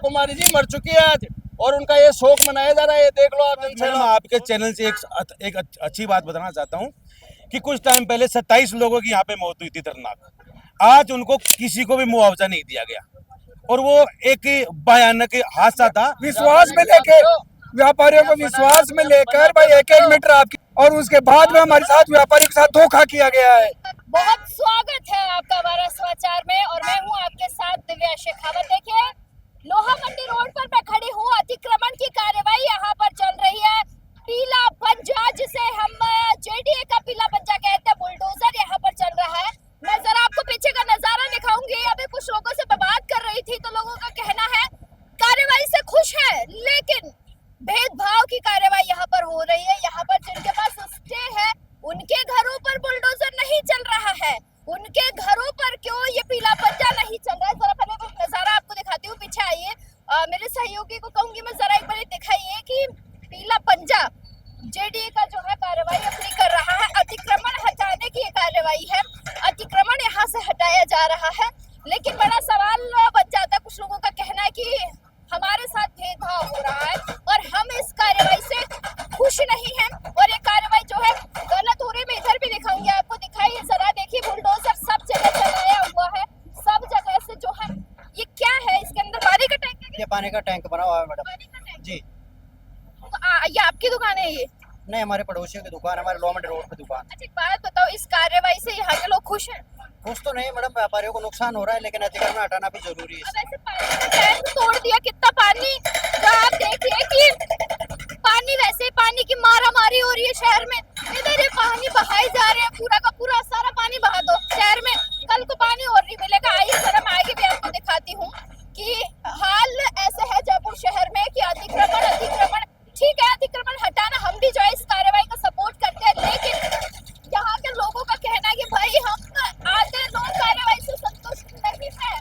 कुमारी जी मर चुकी है आज और उनका ये शोक मनाया जा रहा है। ये देख लो आप। मैडम आपके चैनल से एक अच्छी बात बताना चाहता हूँ कि कुछ टाइम पहले 27 लोगों की यहाँ पे मौत हुई थी दर्दनाक। आज उनको किसी को भी मुआवजा नहीं दिया गया और वो एक भयानक हादसा था। विश्वास में लेके व्यापारियों को विश्वास में लेकर भाई एक मीटर आपकी, और उसके बाद में हमारे साथ व्यापारियों के साथ धोखा किया गया है। बहुत स्वागत है आपका हमारा समाचार में और मैं हूं आपके साथ दिव्या शेखावत। देखिए लोहा मंडी रोड पर मैं खड़ी हूं। अतिक्रमण की कार्यवाही यहां पर चल रही है। पीला पंजा, जिसे हम जेडीए का पीला पंजा कहते हैं, बुलडोजर यहां पर चल रहा है। मैं जरा आपको पीछे का नजारा दिखाऊंगी। अभी कुछ लोगों से मैं बात कर रही थी तो लोगों का कहना है कार्यवाही से खुश है, लेकिन भेदभाव की कार्यवाही यहाँ पर हो रही है। यहाँ पर जिनके पास स्टे है उनके घरों पर बुलडोजर नहीं चल रहा है, उनके घरों पर क्यों ये पीला पंजा नहीं चल रहा है। जरा पहले वो नजारा आपको दिखाती हूँ, पीछे आइए। मेरे सहयोगी को कहूंगी मैं जरा एक बार दिखाइए कि पीला पंजा जेडीए का जो है कार्यवाही अपनी कर रहा है। अतिक्रमण हटाने की ये कार्यवाही है, अतिक्रमण यहाँ से हटाया जा रहा है। लेकिन बड़ा सवाल बन जाता है, कुछ लोगों का कहना है कि हमारे साथ भेदभाव हो रहा है और हम इस कार्यवाही से खुश नहीं हैं और ये कार्यवाही जो है गलत हो रही है। मैं इधर भी दिखाऊंगी आपको, दिखाइए जरा। देखिए बुलडोजर सब जगह चलाया हुआ है, सब जगह से जो है। ये क्या है, इसके अंदर पानी का टैंक है? ये पानी का टैंक बना हुआ है मैडम। पानी का टैंक जी। तो ये आपकी दुकान है? ये नहीं, हमारे पड़ोसियों की दुकान, हमारे लोहा मंडी रोड पे दुकान। अच्छा एक बात बताओ, इस कार्यवाही से यहाँ के लोग खुश हैं? कुछ तो नहीं मैडम, व्यापारियों को नुकसान हो रहा है, लेकिन अतिक्रमण हटाना भी जरूरी है। अब ऐसे पानी का टैंक तोड़ दिया, कितना पानी का आप देखिए कि पानी, वैसे पानी की मारा मारी हो रही है शहर में। इधर ये पानी बहाए जा रहे हैं, पूरा का पूरा सारा पानी बहा दो शहर में, कल को पानी और नहीं मिलेगा। आइए जरा मैं आगे भी आपको दिखाती हूँ कि हाल ऐसे है जयपुर शहर में कि अतिक्रमण ठीक है, अतिक्रमण हटाना हम भी जो है इस कार्यवाही को सपोर्ट करते हैं, लेकिन यहाँ के लोगों का कहना है कि भाई हम आधे लोग कार्यवाही से संतुष्ट नहीं है।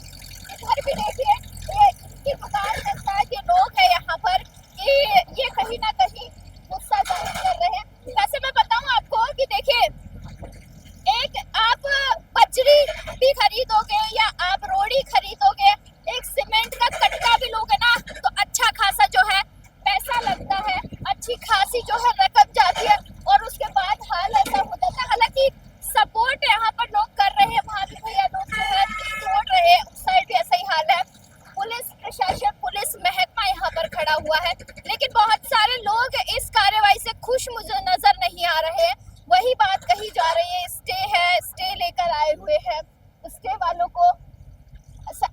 इधर भी देखिए इनकी दुकान के साथ ये लोग है यहाँ पर कि ये कहीं ना कहीं गुस्सा जाहिर कर रहे हैं। वैसे मैं बताऊं आपको कि देखिए, एक आप बजरी भी खरीदोगे या आप रोड़ी खरीदोगे, एक सीमेंट का कट्टा भी लोगे ना तो अच्छा खासा जो है पैसा लगता है, अच्छी खासी जो है रकम जाती है और उसके बाद हाल ऐसा हो जाता है। हालांकि सपोर्ट यहाँ पर लोग कर रहे हैं, वहाँ भी भैया लोग जो है छोड़ रहे हैं, उस साइड भी ऐसा ही हाल है। पुलिस प्रशासन, पुलिस महकमा यहाँ पर खड़ा हुआ है, लेकिन बहुत सारे लोग इस कार्यवाही से खुश मुझे नजर नहीं आ रहे हैं। वही बात कही जा रही है, स्टे है, स्टे लेकर आए हुए हैं। स्टे वालों को,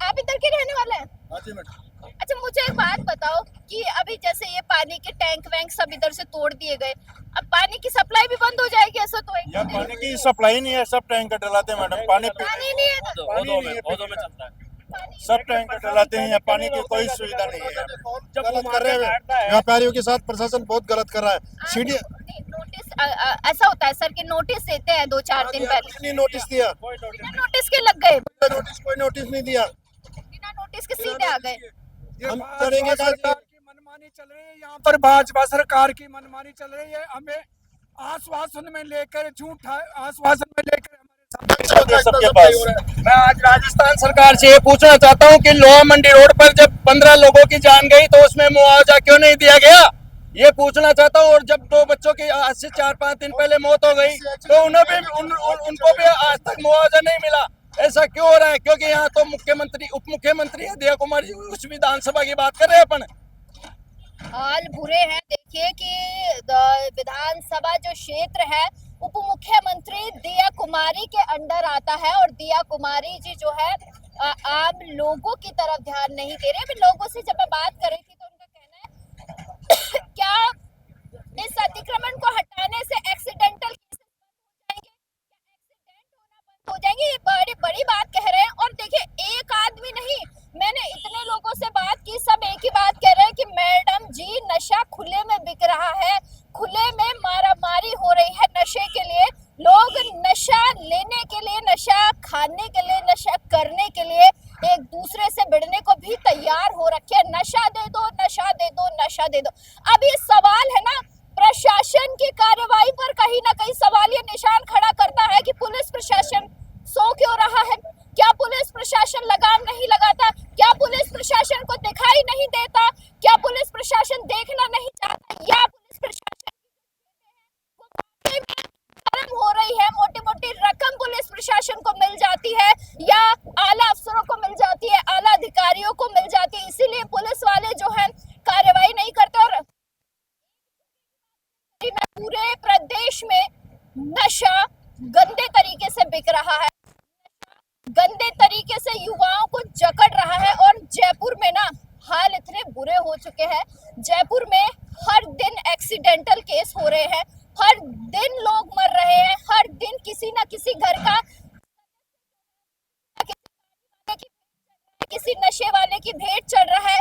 आप इधर के रहने वाले हैं? हाँ जी मैडम। अच्छा मुझे एक बात बताओ कि अभी जैसे ये पानी के टैंक वैंक सब इधर से तोड़ दिए गए, अब पानी की सप्लाई भी बंद हो जाएगी ऐसा तो? यार पानी की सप्लाई नहीं है, सब टैंक डलाते हैं मैडम। पानी नहीं है तो? में चलता है, सब टैंक डलाते हैं। पानी की कोई सुविधा नहीं है। गलत कर रहे हैं व्यापारियों के साथ, प्रशासन बहुत गलत कर रहा है। सीढ़ी नोटिस ऐसा होता है सर कि नोटिस देते हैं 2-4 दिन पहले। नोटिस दिया, बिना नोटिस के लग गए, कोई नोटिस नहीं दिया, बिना नोटिस के सीधे आ गए। हम करेंगे। सरकार की मनमानी चल रही है यहाँ पर, भाजपा सरकार की मनमानी चल रही है। हमें आश्वासन में लेकर, झूठ आश्वासन में लेकर सबके पास। मैं आज राजस्थान सरकार से ये पूछना चाहता हूँ कि लोहा मंडी रोड पर जब 15 लोगों की जान गई तो उसमें मुआवजा क्यों नहीं दिया गया, ये पूछना चाहता हूँ। और जब 2 बच्चों की आज से 4-5 दिन पहले मौत हो गई तो उन्हें भी उनको भी आज तक मुआवजा नहीं मिला। ऐसा क्यों हो रहा है? क्योंकि यहाँ तो मुख्यमंत्री, उप मुख्यमंत्री है दिया कुमारी, उस विधानसभा की बात कर रहे हैं अपन। हाल बुरे हैं। देखिए कि विधानसभा जो क्षेत्र है उप मुख्यमंत्री दिया कुमारी के अंडर आता है और दिया कुमारी जी जो है आम लोगों की तरफ ध्यान नहीं दे रहे। लोगों से जब मैं बात कर रही थी तो उनका कहना है क्या इस अतिक्रमण को हटाने से एक्सीडेंटल केसेस बंद हो जाएंगे, एक्सीडेंट होना बंद हो जाएंगे? ये बड़ी बड़ी बात कह रहे हैं। और देखिए एक आदमी नहीं, मैंने इतने लोगों से बात की, सब एक ही बात कह रहे हैं कि मैडम जी नशा खुले में बिक रहा है, खुले में मारामारी हो रही है नशे के लिए। लोग नशा लेने के लिए, नशा खाने के लिए, नशा करने के लिए एक दूसरे से भिड़ने को भी तैयार हो रखे हैं। नशा दे दो, नशा दे दो, नशा दे दो। अब ये सवाल है ना, प्रशासन की कार्यवाही पर कहीं ना कहीं सवाल ये निशान खड़ा करता है कि पुलिस प्रशासन सो क्यों रहा है? क्या पुलिस प्रशासन लगाम नहीं लगाता? क्या पुलिस प्रशासन को दिखाई नहीं नहीं देता? क्या पुलिस प्रशासन देखना नहीं चाहता, या पुलिस प्रशासन खत्म हो रही है? मोटी मोटी रकम पुलिस प्रशासन को मिल जाती है या आला अफसरों को मिल जाती है, आला अधिकारियों को मिल जाती है, इसीलिए पुलिस वाले जो है कार्रवाई नहीं करते। और पूरे प्रदेश में नशा गंदे तरीके से बिक रहा है, गंदे तरीके से युवाओं को जकड़ रहा है। और जयपुर में ना हाल इतने बुरे हो चुके हैं, जयपुर में हर दिन एक्सीडेंटल केस हो रहे हैं, हर दिन लोग मर रहे हैं, हर दिन किसी ना किसी घर का किसी नशे वाले की भेंट चढ़ रहा है।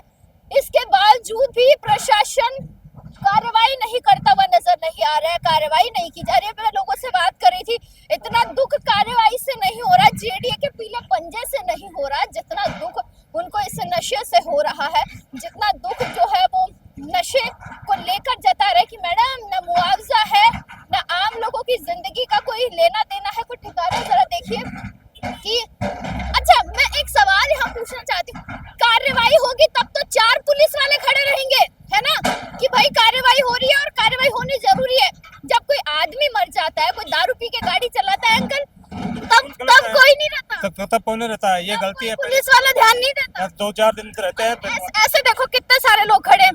इसके बावजूद भी प्रशासन कार्रवाई नहीं करता हुआ नजर नहीं आ रहा है, कार्रवाई नहीं की जा रही है। मैं लोगों से बात कर रही थी, इतना दुख कार्रवाई से नहीं हो रहा, जेडीए के पीले पंजे से नहीं हो रहा, जितना दुख उनको इस नशे से हो रहा है, जितना दुख जो है वो नशे को लेकर जता रहे कि मैडम न मुआवजा है, न आम लोगों की जिंदगी का कोई लेना देना है, कोई ठिकाना। जरा देखिए कि अच्छा, मैं एक सवाल यहाँ पूछना चाहती हूँ, कार्रवाई होगी तब तो 4 पुलिस वाले खड़े रहेंगे, है ना, कि भाई कार्रवाई हो रही है और कार्रवाई होनी जरूरी है। जब कोई आदमी मर जाता है, कोई दारू पी के गाड़ी चलाता है अंकल, तब कोई नहीं रहता, तब कौन रहता है? ये गलती है, पुलिस वाला ध्यान नहीं देता। 2-4 दिन रहते हैं। ऐसे देखो कितने सारे लोग खड़े हैं,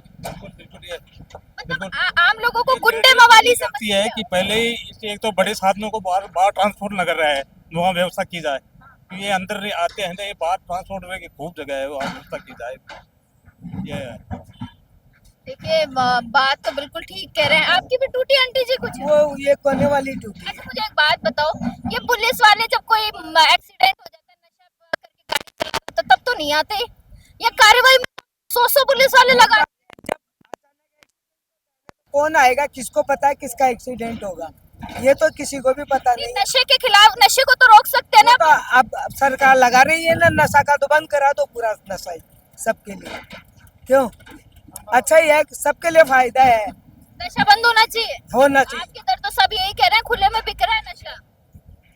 मतलब आम लोगों को गुंडे मवाली समझती है कि पहले ही एक तो बड़े साधनों को बाहर ट्रांसपोर्ट न कर रहा है, वहाँ व्यवस्था की जाए। ये अंदर आते हैं, ये बाहर ट्रांसपोर्ट में की खूब जगह है, वहाँ व्यवस्था की जाए। ये देखिए बात तो बिल्कुल ठीक कह रहे हैं। आपकी भी टूटी आंटी जी कुछ? वो ये कोने वाली टूटी। अच्छा, मुझे एक बात बताओ, ये पुलिस वाले जब कोई एक्सीडेंट हो जाता है, नशा करके गाड़ी चलाते, तो तब तो नहीं आते? ये कार्रवाई में 100 पुलिस वाले लगा, कौन आएगा? किसको पता है किसका एक्सीडेंट होगा? ये तो किसी को भी पता नहीं। नशे के खिलाफ, नशे को तो रोक सकते हैं ना। तो अब सरकार लगा रही है ना, नशा का तो बंद करा दो पूरा, नशा ही सबके लिए। क्यों? अच्छा ही है, सबके लिए फायदा है, नशा बंद होना चाहिए, होना चाहिए। आपके इधर तो सब यही कह रहे हैं खुले में बिक रहा है नशा।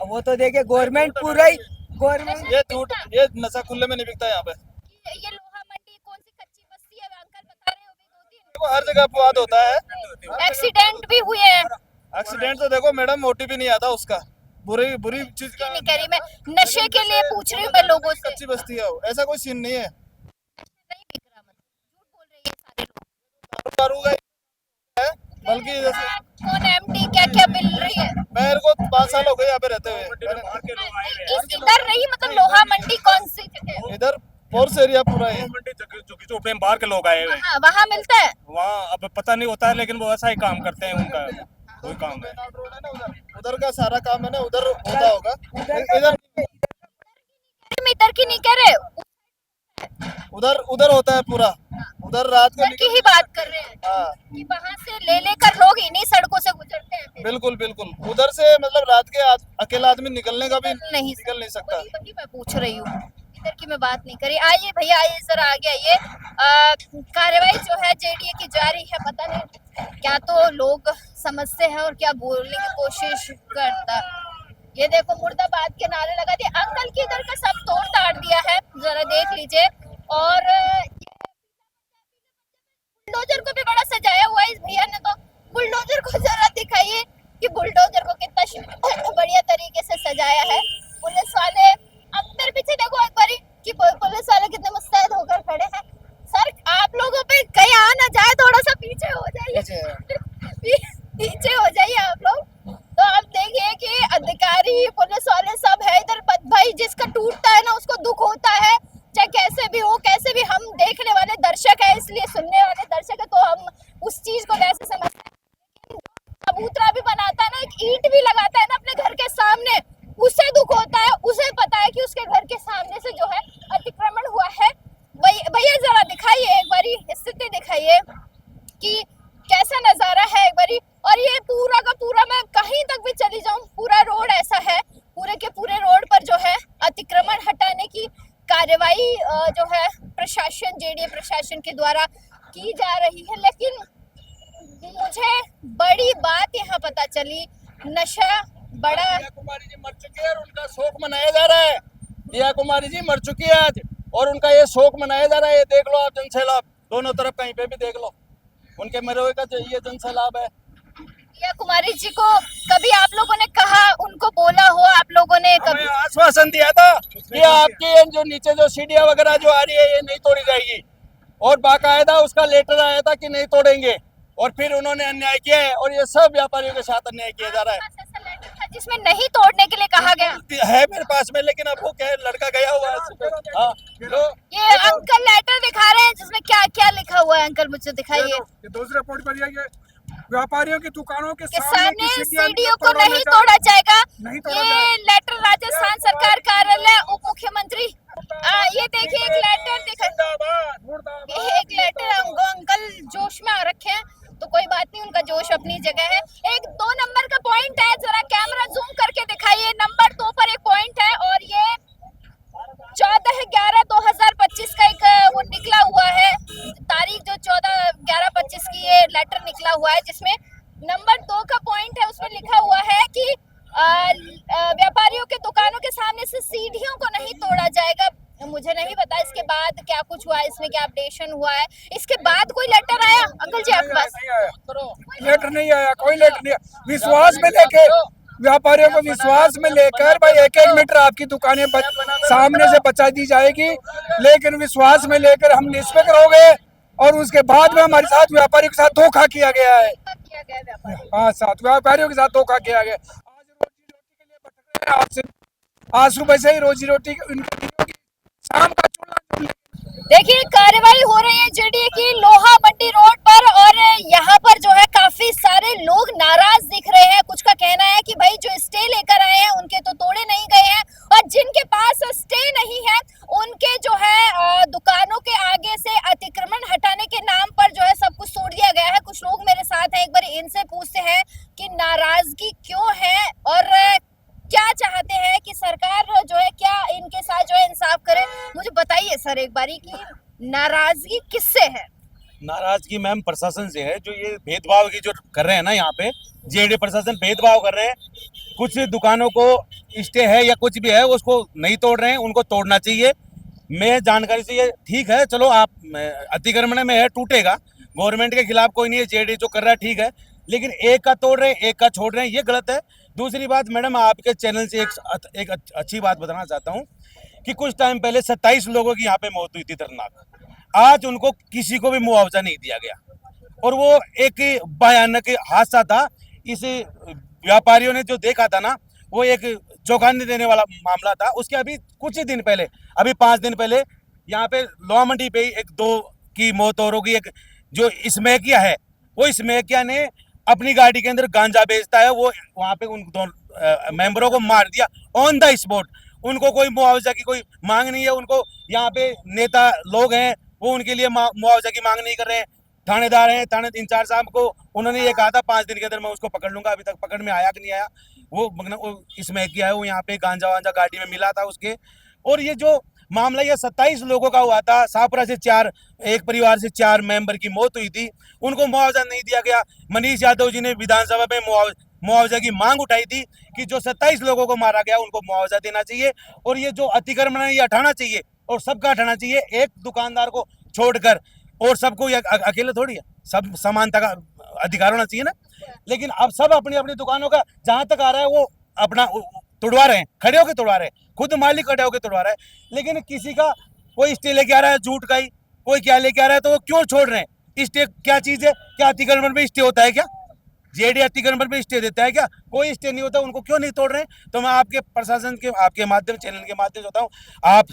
वो तो देखिए गवर्नमेंट पूरा ही, गवर्नमेंट ये नशा खुले में नहीं बिकता यहाँ पे। ये लोहा मंडी कौन सी कच्ची बस्ती है, अंकल बता रहे हो? हर जगह अपवाद होता है, एक्सीडेंट भी हुए हैं। एक्सीडेंट तो देखो मैडम, मोटिव भी नहीं आता उसका, बुरी चीज का। नहीं कह रही मैं, नशे के लिए पूछ रही हूँ मैं लोगों से। कच्ची बस्ती है, ऐसा कोई सीन नहीं है। नहीं बिक रहा, मतलब झूठ बोल रहे हैं सारे लोग। दारू का है, बल्कि जैसे कौन एमडी क्या क्या मिल रही है? मेरे को 5 साल हो गए यहाँ पे रहते हुए। इस इधर रही, मतलब लोहा मंडी कौन सी जगह? इधर फोर्स एरिया पूरा है, झुग्गी बाहर के लोग आए हुए हैं, वहाँ मिलता है। वहाँ अब पता नहीं होता है, लेकिन वो ऐसा ही काम करते हैं, उनका कोई काम है। उधर का सारा काम है ना, उधर होता होगा, इधर की नहीं कह रहे, उधर होता है पूरा, उधर रात को की ही बात कर रहे हैं। हाँ कि वहाँ से ले लेकर लोग इन्हीं सड़कों से गुजरते हैं। बिल्कुल बिल्कुल, उधर से मतलब रात के अकेला आदमी निकलने का भी नहीं निकल नहीं सकता। वही मैं पूछ रही हूँ, इधर की मैं बात नहीं करी। आइए भैया, आइए जरा आगे आइए। कार्रवाई जो है जेडीए की जारी है, पता नहीं क्या तो लोग समझते हैं और क्या बोलने की कोशिश करता। ये देखो मुर्दाबाद के नारे लगा दिए, अंकल की इधर का सब तोड़ ताड़ दिया है, जरा देख लीजिए। और बुलडोजर को भी बड़ा सजाया हुआ है इस भैया ने, तो बुलडोजर को जरा दिखाइए कि बुलडोजर को कितना बढ़िया तरीके से सजाया है। पुलिस वाले अंदर पीछे देखो एक बारी कि पुलिस वाले कितने मुस्तैद होकर खड़े हैं। सर आप लोगों पे कहीं आ ना जाए, थोड़ा सा पीछे हो जाइए, पीछे हो जाइए आप लोग। तो आप देखिए कि अधिकारी पुलिस वाले सब है इधर। भाई जिसका टूटता है ना उसको दुख होता है, चाहे कैसे भी हो, कैसे भी। हम देखने वाले दर्शक है, इसलिए सुनने वाले दर्शक है, तो हम उस चीज को वैसे समझते हैं। कबूतरा भी बनाता है ना, एक ईंट भी लगाता है ना अपने घर के सामने, उसे दुख होता है, उसे पता है कि उसके घर के सामने से जो है अतिक्रमण हुआ है। भैया जरा दिखाइए एक बारी, स्थिति दिखाइए कि कैसा नजारा है एक बारी। और ये पूरा का पूरा, मैं कहीं तक भी चली जाऊं, पूरा रोड ऐसा है, पूरे के पूरे रोड पर जो है अतिक्रमण हटाने की कार्रवाई जो है प्रशासन, जेडीए प्रशासन के द्वारा की जा रही है। लेकिन मुझे बड़ी बात यहाँ पता चली, नशा बड़ा। दिया कुमारी जी मर चुकी है और उनका शोक मनाया जा रहा है। दिया कुमारी जी मर चुकी है आज और उनका ये शोक मनाया जा रहा है। ये देख लो आप जनसैलाब, दोनों तरफ कहीं पे भी देख लो, उनके मरोए का ये जन सैलाब है। या कुमारी जी को कभी आप लोगों ने कहा, उनको बोला हो आप लोगों ने हमें कभी? आश्वासन दिया था कि आपकी ये जो नीचे जो सीढ़ियाँ वगैरह जो आ रही है ये नहीं तोड़ी जाएगी, और बाकायदा उसका लेटर आया था कि नहीं तोड़ेंगे, और फिर उन्होंने अन्याय किया है, और ये सब व्यापारियों के साथ अन्याय किया जा रहा आपके पास ऐसा लेटर था जिसमें नहीं तोड़ने के लिए कहा गया? है मेरे पास में, लेकिन अब वो क्या है, लड़का गया हुआ है। हाँ, लो ये अंकल लेटर दिखा रहे हैं जिसमें क्या क्या लिखा हुआ है, अंकल मुझे दिखाइए। ये दूसरे पोर्ट पर ये व्यापारियों की दुकानों के के सामने सामने की सीढ़ियां सीढ़ियों को नहीं तोड़ा जाएगा। ये लेटर राजस्थान सरकार कार्यालय उप मुख्यमंत्री, ये देखिए एक लेटर दिखा, एक लेटर। अंकल जोश में आ रखे हैं, तो कोई बात नहीं, उनका जोश अपनी जगह है। एक 2 नंबर का पॉइंट है, जरा कैमरा जूम करके दिखाइए। नंबर 2 पर एक पॉइंट है, और ये 14/11/2025 का एक वो निकला हुआ है तारीख, जो 14/11/25 की ये लेटर निकला हुआ है, जिसमें नंबर 2 का पॉइंट है, उसमें लिखा हुआ है कि व्यापारियों के दुकानों के सामने से सीढ़ियों को नहीं तोड़ा जाएगा। मुझे नहीं पता इसके बाद क्या कुछ हुआ है, इसमें क्या अपडेशन हुआ है। इसके बाद कोई लेटर आया अंकल जी आपके पास? लेटर नहीं आया, कोई लेटर नहीं आया। विश्वास में लेके व्यापारियों को विश्वास में लेकर भाई 1-1 मीटर आपकी दुकानें सामने से बचा दी जाएगी, लेकिन विश्वास में लेकर हम निष्पक्ष हो गए, और उसके बाद में हमारे साथ व्यापारियों के साथ धोखा किया गया है। किया गया व्यापारी? हाँ, साथ व्यापारियों के साथ धोखा किया गया। आज रोजी रोटी के लिए भटक रहे हैं, आज सुबह से ही रोजी रोटी शाम का चूल्हा। देखिए कार्रवाई हो रही है जेडीए की लोहा मंडी रोड पर, और यहाँ पर जो है काफी सारे लोग नाराज दिख रहे हैं। कुछ का कहना है कि भाई जो स्टे लेकर आए हैं उनके तो तोड़े नहीं गए हैं, और जिनके पास स्टे नहीं है उनके जो है दुकानों के आगे से अतिक्रमण हटाने के नाम पर जो है सब कुछ तोड़ दिया गया है। कुछ लोग मेरे साथ हैं, एक बार इनसे पूछते हैं कि नाराजगी क्यों है, और क्या चाहते हैं कि सरकार जो है क्या इनके साथ जो है इंसाफ करे। मुझे बताइए सर एक बारी कि नाराजगी किससे है? नाराजगी मैम प्रशासन से है, जो ये भेदभाव की जो कर रहे हैं ना, यहाँ पे जेडी प्रशासन भेदभाव कर रहे हैं। कुछ दुकानों को स्टे है या कुछ भी है उसको नहीं तोड़ रहे हैं, उनको तोड़ना चाहिए। मैं जानकारी से ये ठीक है, चलो आप अतिक्रमण में है, टूटेगा, गवर्नमेंट के खिलाफ कोई नहीं है, जेडी जो कर रहा है ठीक है, लेकिन एक का तोड़ रहे हैं एक का छोड़ रहे हैं, ये गलत है। दूसरी बात मैडम, आपके चैनल से एक अच्छी बात बताना चाहता हूँ कि कुछ टाइम पहले 27 लोगों की यहाँ पे मौत हुई थी दर्दनाक। आज उनको किसी को भी मुआवजा नहीं दिया गया, और वो एक भयानक हादसा था। इस व्यापारियों ने जो देखा था ना, वो एक चौंकाने देने वाला मामला था। उसके अभी कुछ ही दिन पहले, अभी 5 दिन पहले यहाँ पे लोहा मंडी पे एक 2 की मौत और होगी। एक जो स्मैकिया है, वो स्मैकिया ने अपनी गाड़ी के अंदर गांजा बेचता है, वो वहाँ पे उन 2 मेंबरों को मार दिया ऑन द स्पॉट। उनको कोई मुआवजा की कोई मांग नहीं है। उनको यहाँ पे नेता लोग हैं, वो उनके लिए मुआवजा की मांग नहीं कर रहे हैं। थानेदार हैं, थाने इंचार्ज साहब को उन्होंने ये कहा था 5 दिन के अंदर मैं उसको पकड़ लूंगा, अभी तक पकड़ में आया कि नहीं आया। वो इसमें किया है, वो यहाँ पे गांजा वांजा गाड़ी में मिला था उसके। और ये जो मामला ये 27 लोगों का हुआ था, शाहपुरा से 4, एक परिवार से 4 मेंबर की मौत हुई थी, उनको मुआवजा नहीं दिया गया। मनीष यादव जी ने विधानसभा में मुआवजा की मांग उठाई थी कि जो 27 लोगों को मारा गया उनको मुआवजा देना चाहिए, और ये जो अतिक्रमण है ये हटाना चाहिए, और सबका हटाना चाहिए, एक दुकानदार को छोड़कर। और सबको ये अकेले थोड़ी है, सब समानता का अधिकार होना चाहिए ना। लेकिन अब सब अपनी अपनी दुकानों का जहां तक आ रहा है वो अपना तोड़वा रहे हैं, खड़े होकर तोड़वा रहे हैं, खुद मालिक खड़े होकर तोड़वा रहा है। लेकिन किसी का कोई स्टे लेके आ रहा है झूठ का ही, कोई क्या लेके आ रहा है, तो वो क्यों छोड़ रहे हैं? स्टे क्या चीज है? क्या अतिक्रमण में स्टे होता है क्या? जेडी अतिक्रमण में स्टे देता है क्या? कोई स्टे नहीं होता, उनको क्यों नहीं तोड़ रहे हैं? तो मैं आपके प्रशासन के, आपके माध्यम, चैनल के माध्यम से बताऊं, आप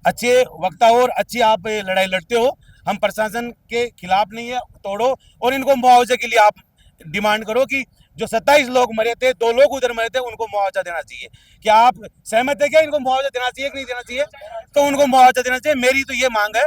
अच्छे वक्ता और अच्छी आप लड़ाई लड़ते हो। हम प्रशासन के खिलाफ नहीं है, तोड़ो, और इनको मुआवजे के लिए आप डिमांड करो कि जो 27 लोग मरे थे, 2 लोग उधर मरे थे, उनको मुआवजा देना चाहिए। क्या आप सहमत है क्या? इनको मुआवजा देना चाहिए कि नहीं देना चाहिए? तो उनको मुआवजा देना चाहिए। मेरी तो ये मांग है।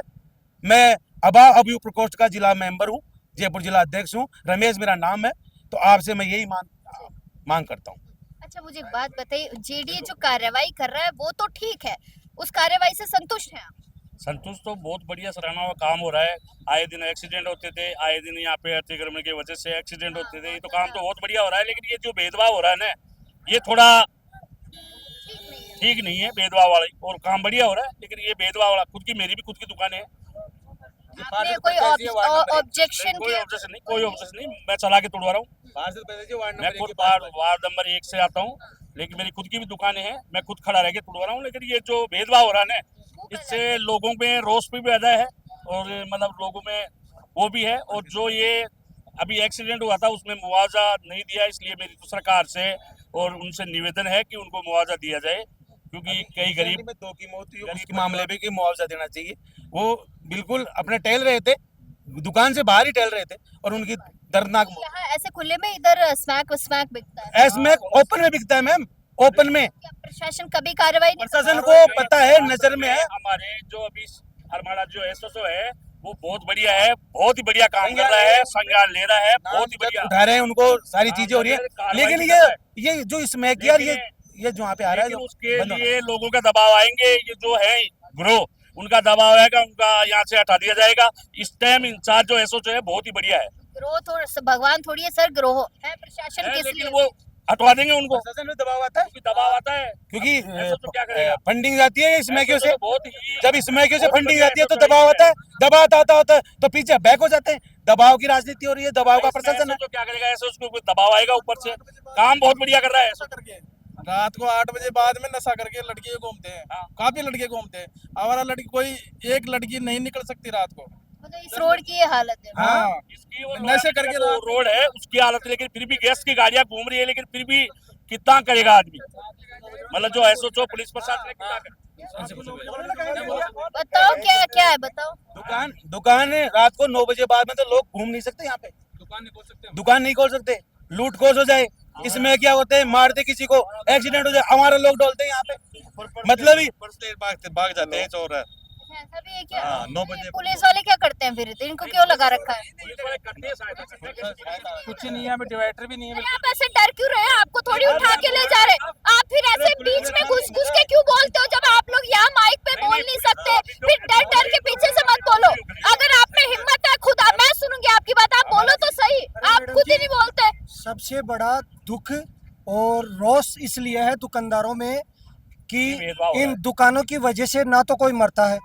मैं अभियुक्त प्रकोष्ठ का जिला मेंबर हूँ, जयपुर जिला अध्यक्ष हूँ, रमेश मेरा नाम है। तो आपसे मैं यही मांग करता हूँ। अच्छा मुझे एक बात बताइए, जेडीए जो कार्रवाई कर रहा है वो तो ठीक है, उस कार्रवाई से संतुष्ट हैं आप? संतुष्ट तो बहुत बढ़िया सराहना हुआ काम हो रहा है। आए दिन एक्सीडेंट होते थे, आए दिन यहाँ पे अतिक्रमण की वजह से एक्सीडेंट होते थे, ये तो काम तो बहुत बढ़िया हो रहा है। लेकिन ये जो भेदभाव हो रहा है ना, ये थोड़ा ठीक नहीं है, भेदभाव वाला। और काम बढ़िया हो रहा है, लेकिन ये भेदभाव वाला, मेरी भी खुद की दुकान है, आपने कोई ऑब्जेक्शन कोई किया? ऑब्जेक्शन नहीं, कोई ऑब्जेक्शन नहीं, मैं चला के तोड़वा रहा हूँ। मैं खुद वार्ड नंबर 1 से आता हूँ, लेकिन मेरी खुद की भी दुकानें हैं, मैं खुद खड़ा रह के तोड़वा रहा हूँ। लेकिन ये जो भेदभाव हो रहा है ना, इससे लोगों में रोष भी पैदा है और मतलब लोगों में वो भी है। और जो ये अभी एक्सीडेंट हुआ था उसमें मुआवजा नहीं दिया, इसलिए मेरी तो सरकार से और उनसे निवेदन है कि उनको मुआवजा दिया जाए, क्योंकि कई गरीब में 2 की मौत हुई, उसके मामले में कि मुआवजा देना चाहिए। वो बिल्कुल अपने टहल रहे थे, दुकान से बाहर ही टहल रहे थे और उनकी दर्दनाक मौत। यहाँ ऐसे खुले में इधर स्मैक बिकता है, इसमें ओपन में बिकता है मैम, ओपन में। क्या प्रशासन कभी कार्रवाई नहीं? प्रशासन को पता है, नजर में है। हमारे जो अभी हमारा जो एसओ है वो बहुत बढ़िया है, बहुत ही बढ़िया काम कर रहा है, संज्ञान ले रहा है, बहुत ही बढ़िया उठा रहे हैं, उनको सारी चीजें हो रही है। लेकिन ये जो स्मैक यार ये जो यहाँ पे आ रहा है, लेकिन जो उसके बंद होना लिए लोगों का दबाव आएंगे। ये जो है ग्रोह, उनका दबाव आएगा, उनका यहाँ से हटा दिया जाएगा। इस टाइम इंचार्ज जो एसओ है बहुत ही बढ़िया है, ग्रोह थोड़ा भगवान थोड़ी है सर, ग्रोह है प्रशासन किस लेकिन लिए? वो हटवा देंगे उनको, प्रशासन में दबाव आता है क्योंकि दबाव आता है। क्योंकि SO क्या करेगा? फंडिंग जाती है स्मैकियों से। बहुत ही जब स्मैकियों से बहुत फंडिंग बढ़िया जाती है तो SO दबाव आता है, दबाव आता है तो पीछे बैक हो जाते हैं। दबाव की राजनीति हो रही है, दबाव का प्रशासन है। तो क्या करेगा ऐसे, उसको दबाव आएगा ऊपर से। काम बहुत बढ़िया कर रहा है SO। रात को 8 बजे बाद में नशा करके लड़के घूमते हैं, काफी लड़के घूमते हैं। हमारा लड़की कोई एक लड़की नहीं निकल सकती रात को। मतलब इस रोड की ये हालत है। हाँ, इसकी और नशे करके जो रोड है उसकी हालत, लेकिन फिर भी गैस की गाड़ियां घूम रही है, लेकिन फिर भी कितना करेगा आदमी, मतलब जो एसओ पुलिस प्रशासन ने कितना करे। बताओ क्या क्या है, बताओ। दुकान रात को 9 बजे बाद में तो लोग घूम नहीं सकते यहाँ पे, दुकान नहीं खोल सकते। लूट खोज हो जाए, इसमें क्या होते हैं, मारते किसी को, एक्सीडेंट हो जाए, हमारे लोग डोलते हैं यहाँ पे। मतलब ही भाग जाते हैं चोर। ऐसा भी है क्या? 9 ये पुलिस वाले क्या करते हैं फिर, तो इनको क्यों लगा रखा है? कुछ नहीं है, अभी डिवाइडर भी नहीं है। आप ऐसे डर क्यों रहे हैं? आपको थोड़ी उठा के ले जा रहे, आप फिर ऐसे बीच में घुस के क्यों बोलते हो? जब आप लोग यहाँ माइक पे बोल नहीं सकते, फिर डर के पीछे से मत बोलो। अगर आप में हिम्मत है, खुद मैं सुनूंगी आपकी बात, आप बोलो तो सही। आप खुद ही नहीं बोलते। सबसे बड़ा दुख और रोष इसलिए है दुकानदारों में कि इन दुकानों की वजह से ना तो कोई मरता है,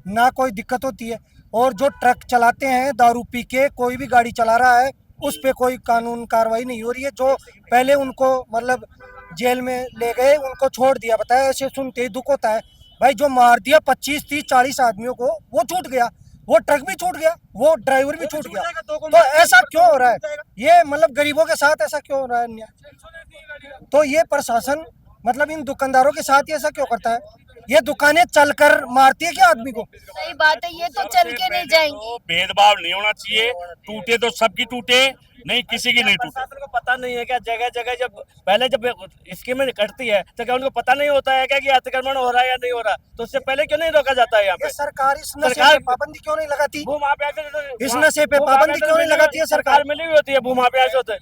ना कोई दिक्कत होती है। और जो ट्रक चलाते हैं दारू पी के, कोई भी गाड़ी चला रहा है, उस पे कोई कानून कार्रवाई नहीं हो रही है। जो पहले उनको मतलब जेल में ले गए, उनको छोड़ दिया। बताया, ऐसे सुनते ही दुख होता है भाई। जो मार दिया 25, 30, 40 आदमियों को, वो छूट गया, वो ट्रक भी छूट गया, वो ड्राइवर भी छूट गया। तो ऐसा क्यों हो रहा है? ये मतलब गरीबों के साथ ऐसा क्यों हो रहा है अन्याय? तो ये प्रशासन मतलब इन दुकानदारों के साथ ही ऐसा क्यों करता है? ये दुकानें चलकर मारती है क्या आदमी को? सही बात है, ये तो चल के नहीं जाएंगे। तो भेदभाव नहीं होना चाहिए, टूटे तो सबकी टूटे, नहीं किसी की नहीं टूटे। प्रशासन को पता नहीं है क्या जगह जगह जब पहले जब स्कीमें कटती है तो क्या उनको पता नहीं होता है क्या कि अतिक्रमण हो रहा है या नहीं हो रहा? तो उससे पहले क्यों नहीं रोका जाता है यहाँ पे? सरकार इस नशे पे पाबंदी क्यों नहीं लगाती? इस नशे पे पाबंदी क्यों नहीं लगाती है सरकार? मिली हुई होती है भूमा पे ऐसे होते हैं।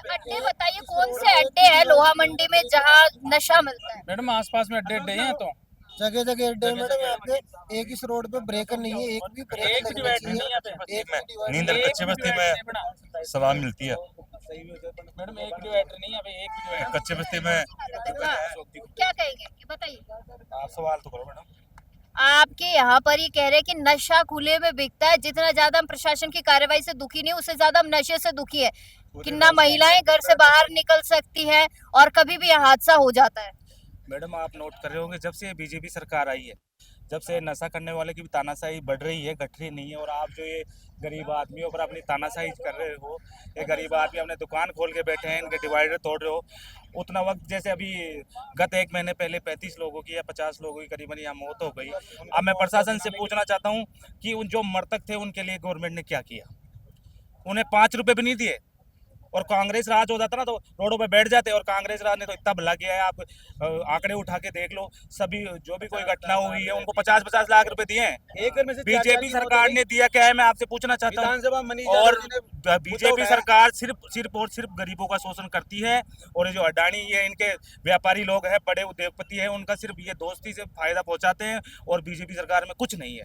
अड्डे बताइए, कौन से अड्डे हैं लोहा मंडी में जहाँ नशा मिलता है? मैडम आसपास में अड्डे हैं तो जगह जगह अड्डे मैडम। यहाँ पे एक इस रोड पे ब्रेकर नहीं है, एक भी ब्रेक लगना चाहिए। नींदर कच्चे बस्ती में सलाह मिलती है मैडम, एक डिवाइडर नहीं है, एक डिवाइडर कच्चे बस्ती में। क्या कहेंगे, बताइए। आप सवाल तो करो मैडम। आपके यहाँ पर ये कह रहे हैं कि नशा खुले में बिकता है। जितना ज्यादा हम प्रशासन की कार्रवाई से दुखी नहीं, उससे ज्यादा हम नशे से दुखी है। कितना महिलाएं घर से बाहर निकल सकती हैं और कभी भी हादसा हो जाता है। मैडम आप नोट कर रहे होंगे, जब से बीजेपी सरकार आई है, जब से नशा करने वाले की भी तानाशाही बढ़ रही है, घट रही नहीं है। और आप जो ये गरीब आदमियों पर अपनी तानाशाही कर रहे हो, ये गरीब आदमी अपने दुकान खोल के बैठे हैं, इनके डिवाइडर तोड़ रहे हो। उतना वक्त जैसे अभी गत 1 महीने पहले 35 लोगों की या 50 लोगों की करीबन यहाँ मौत हो गई। अब मैं प्रशासन से पूछना चाहता हूँ कि उन जो मृतक थे उनके लिए गवर्नमेंट ने क्या किया? उन्हें 5 रुपये भी नहीं दिए। और कांग्रेस राज हो जाता ना तो रोडों पे बैठ जाते, और कांग्रेस राज ने तो इतना भला किया है। आप आंकड़े उठा के देख लो, सभी जो भी कोई घटना हुई है उनको 50-50 लाख रुपए दिए हैं। बीजेपी सरकार ने दिया क्या है, मैं आपसे पूछना चाहता हूँ। और बीजेपी सरकार सिर्फ और सिर्फ गरीबों का शोषण करती है। और ये जो अडानी ये इनके व्यापारी लोग हैं, बड़े उद्योगपति हैं, उनका सिर्फ ये दोस्ती से फायदा पहुंचाते हैं। और बीजेपी सरकार में कुछ नहीं है,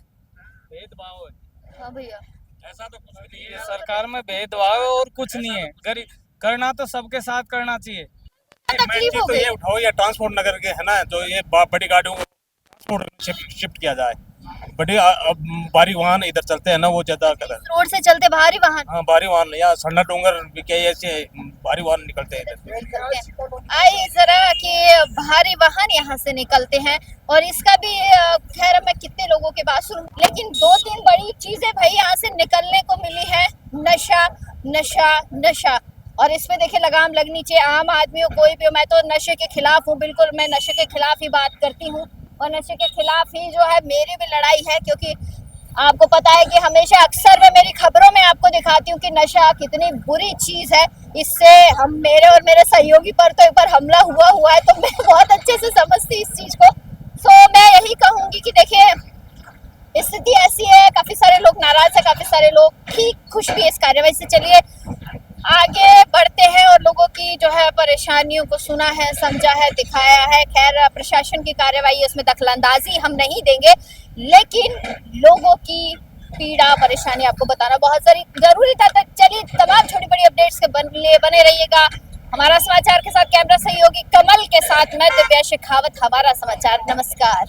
भेदभाव है। हाँ भैया, ऐसा तो कुछ नहीं है सरकार में भेदभाव है और कुछ नहीं है। गरीब करना तो सबके साथ करना चाहिए। तकलीफ हो तो गई। ये उठाओ, या ट्रांसपोर्ट नगर के है ना, जो ये बड़ी गाड़ियों को ट्रांसपोर्ट शिफ्ट किया जाए। बड़े अब भारी वाहन इधर चलते हैं ना, वो ज्यादा कर रोड से चलते भारी वाहन हाँ भारी वाहन यहाँ सन्ना डोंगर भी क्या ऐसे भारी वाहन निकलते हैं इधर। आइए जरा कि भारी वाहन यहाँ से निकलते हैं और इसका भी खैर मैं कितने लोगों के बात सुनूं, लेकिन 2-3 बड़ी चीजें भाई यहाँ से निकलने को मिली है। नशा नशा नशा, और इसमें देखिए लगाम लगनी चाहिए। आम आदमी हो कोई भी हो, मैं तो नशे के खिलाफ हूँ, बिल्कुल मैं नशे के खिलाफ ही बात करती हूँ और नशे के खिलाफ ही जो है मेरी भी लड़ाई है, क्योंकि आपको पता है कि हमेशा अक्सर मैं मेरी खबरों में आपको दिखाती हूँ कि नशा कितनी बुरी चीज है। इससे हम मेरे और मेरे सहयोगी पर तो एक बार हमला हुआ है, तो मैं बहुत अच्छे से समझती इस चीज को। सो मैं यही कहूंगी कि देखिए स्थिति ऐसी है, काफी सारे लोग नाराज है, काफी सारे लोग ठीक खुश भी है इस कार्यवाही से। चलिए आगे बढ़ते हैं और लोगों की जो है परेशानियों को सुना है, समझा है, दिखाया है। खैर प्रशासन की कार्यवाही है, उसमें दखलंदाजी हम नहीं देंगे, लेकिन लोगों की पीड़ा परेशानी आपको बताना बहुत जरूरी था। तो चलिए तमाम छोटी बड़ी अपडेट्स के लिए बने रहिएगा हमारा समाचार के साथ। कैमरा सहयोगी कमल के साथ मैं दिव्या शेखावत, हमारा समाचार। नमस्कार।